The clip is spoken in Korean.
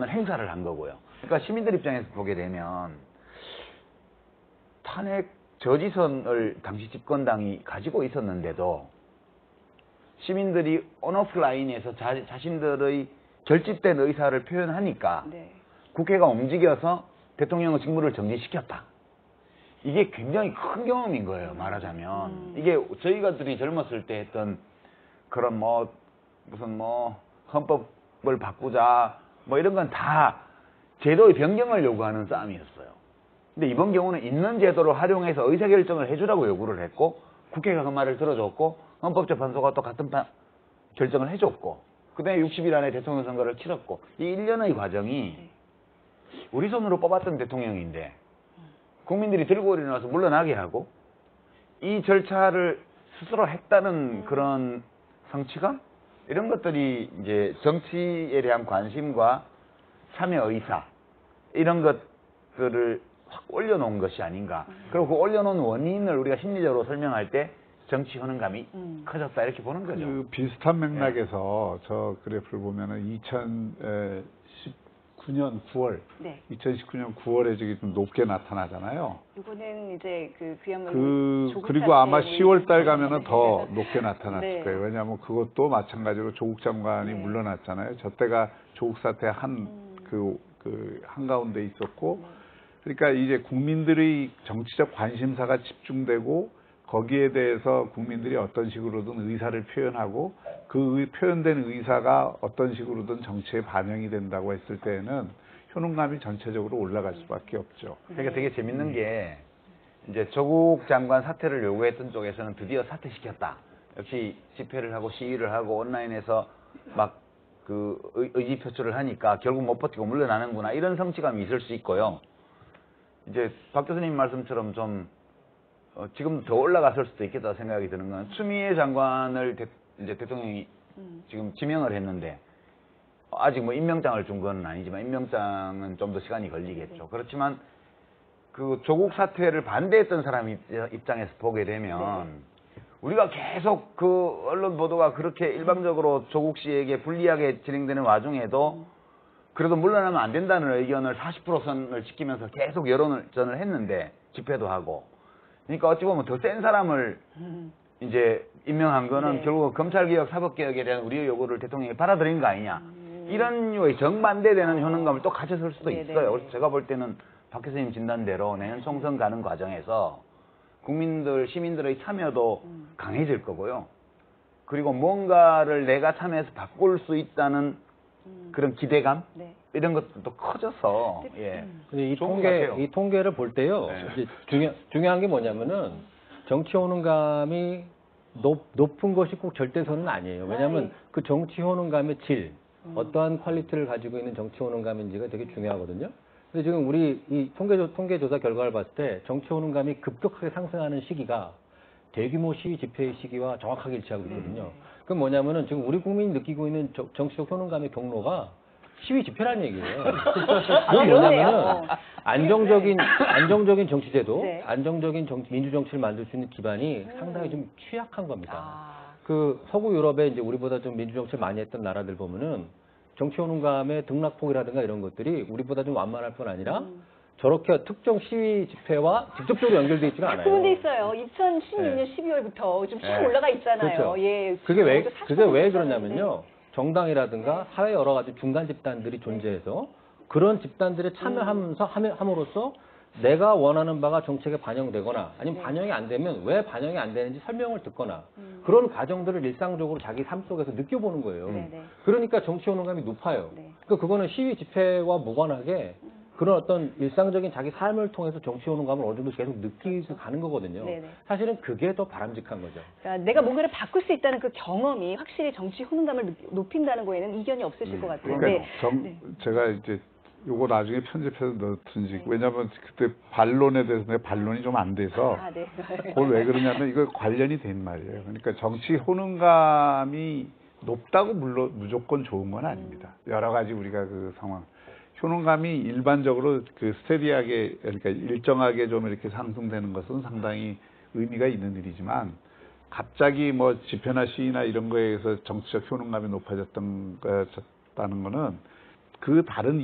행사를 한 거고요. 그러니까 시민들 입장에서 보게 되면 탄핵 저지선을 당시 집권당이 가지고 있었는데도 시민들이 온오프라인에서 자신들의 결집된 의사를 표현하니까 네. 국회가 움직여서 대통령의 직무를 정지시켰다. 이게 굉장히 큰 경험인 거예요, 말하자면. 이게 저희가들이 젊었을 때 했던 그런 무슨 헌법을 바꾸자 이런 건 다 제도의 변경을 요구하는 싸움이었어요. 근데 이번 경우는 있는 제도를 활용해서 의사결정을 해주라고 요구를 했고, 국회가 그 말을 들어줬고, 헌법재판소가 또 같은 결정을 해줬고, 그 다음에 60일 안에 대통령 선거를 치렀고, 이 1년의 과정이 우리 손으로 뽑았던 대통령인데 국민들이 들고 일어나서 물러나게 하고 이 절차를 스스로 했다는 그런 성취감? 이런 것들이 이제 정치에 대한 관심과 참여 의사 이런 것들을 확 올려놓은 것이 아닌가. 그리고 그 올려놓은 원인을 우리가 심리적으로 설명할 때 정치 효능감이 커졌다 이렇게 보는 거죠. 그 비슷한 맥락에서 저 그래프를 보면은 2019년 9월, 네. 2019년 9월에 저기 좀 높게 나타나잖아요. 이거는 이제 그야말로 조국 그리고 아마 사태의 10월 달 가면은 네. 더 높게 나타났을 네. 거예요. 왜냐하면 그것도 마찬가지로 조국 장관이 네. 물러났잖아요. 저 때가 조국 사태 그 한가운데 있었고, 그러니까 이제 국민들의 정치적 관심사가 집중되고 거기에 대해서 국민들이 어떤 식으로든 의사를 표현하고 그 표현된 의사가 어떤 식으로든 정치에 반영이 된다고 했을 때에는 효능감이 전체적으로 올라갈 수밖에 없죠. 그러니까 되게 재밌는 게 이제 조국 장관 사퇴를 요구했던 쪽에서는 드디어 사퇴시켰다. 역시 집회를 하고 시위를 하고 온라인에서 막 그 의지 표출을 하니까 결국 못 버티고 물러나는구나 이런 성취감이 있을 수 있고요. 이제 박 교수님 말씀처럼 좀 지금 더 올라갔을 수도 있겠다 생각이 드는 건 추미애 장관을 이제 대통령이 지금 지명을 했는데 아직 임명장을 준 건 아니지만 임명장은 좀 더 시간이 걸리겠죠. 그렇지만 그 조국 사퇴를 반대했던 사람 입장에서 보게 되면 우리가 계속 그 언론 보도가 그렇게 일방적으로 조국 씨에게 불리하게 진행되는 와중에도 그래도 물러나면 안 된다는 의견을 40% 선을 지키면서 계속 여론전을 했는데 집회도 하고 그러니까 어찌 보면 더 센 사람을 이제 임명한 거는 결국 검찰개혁, 사법개혁에 대한 우리의 요구를 대통령이 받아들인 거 아니냐 이런 류의 정반대되는 효능감을 또 가졌을 수도 있어요. 그래서 제가 볼 때는 박 교수님 진단대로 내년 총선 가는 과정에서 국민들, 시민들의 참여도 강해질 거고요. 그리고 뭔가를 내가 참여해서 바꿀 수 있다는 그런 기대감 이런 것들도 커져서 이 통계를 볼 때요. 이제 중요한 게 뭐냐면은 정치 효능감이 높은 것이 꼭 절대선은 아니에요. 왜냐하면 그 정치 효능감의 질, 어떠한 퀄리티를 가지고 있는 정치 효능감인지가 되게 중요하거든요. 근데 지금 우리 이 통계조사 결과를 봤을 때 정치 효능감이 급격하게 상승하는 시기가 대규모 시위 집회의 시기와 정확하게 일치하고 있거든요. 그건 뭐냐면은 지금 우리 국민이 느끼고 있는 정치적 효능감의 경로가 시위 집회라는 얘기예요. 그건 뭐냐면은 안정적인 정치제도, 안정적인 민주정치를 만들 수 있는 기반이 상당히 좀 취약한 겁니다. 그 서구 유럽에 이제 우리보다 좀 민주정치를 많이 했던 나라들 보면은 정치 효능감의 등락폭이라든가 이런 것들이 우리보다 좀 완만할 뿐 아니라 저렇게 특정 시위 집회와 직접적으로 연결되어 있지가 않아요. 그런 데 있어요. 2016년 12월부터 좀 쭉 올라가 있잖아요. 그렇죠. 예, 그게 왜 그러냐면요. 정당이라든가 사회 여러 가지 중간 집단들이 존재해서 그런 집단들에 함으로써 내가 원하는 바가 정책에 반영되거나 아니면 반영이 안 되면 왜 반영이 안 되는지 설명을 듣거나 그런 과정들을 일상적으로 자기 삶 속에서 느껴보는 거예요. 그러니까 정치 효능감이 높아요. 그러니까 그거는 시위 집회와 무관하게 그런 어떤 일상적인 자기 삶을 통해서 정치 효능감을 어느 정도 계속 느끼고 가는 거거든요. 사실은 그게 더 바람직한 거죠. 그러니까 내가 뭔가를 바꿀 수 있다는 그 경험이 확실히 정치 효능감을 높인다는 거에는 이견이 없으실 것 같아요. 그러니까 제가 이제 요거 나중에 편집해서 넣든지 왜냐하면 그때 반론에 대해서 내 반론이 좀 안 돼서 그걸 왜 그러냐면 이거 관련이 된 말이에요. 그러니까 정치 효능감이 높다고 무조건 좋은 건 아닙니다. 여러 가지 우리가 그 상황 효능감이 일반적으로 그 스테디하게 그러니까 일정하게 좀 이렇게 상승되는 것은 상당히 의미가 있는 일이지만 갑자기 뭐 집회나 시위나 이런 거에 의해서 정치적 효능감이 높아졌다는 거는 그 다른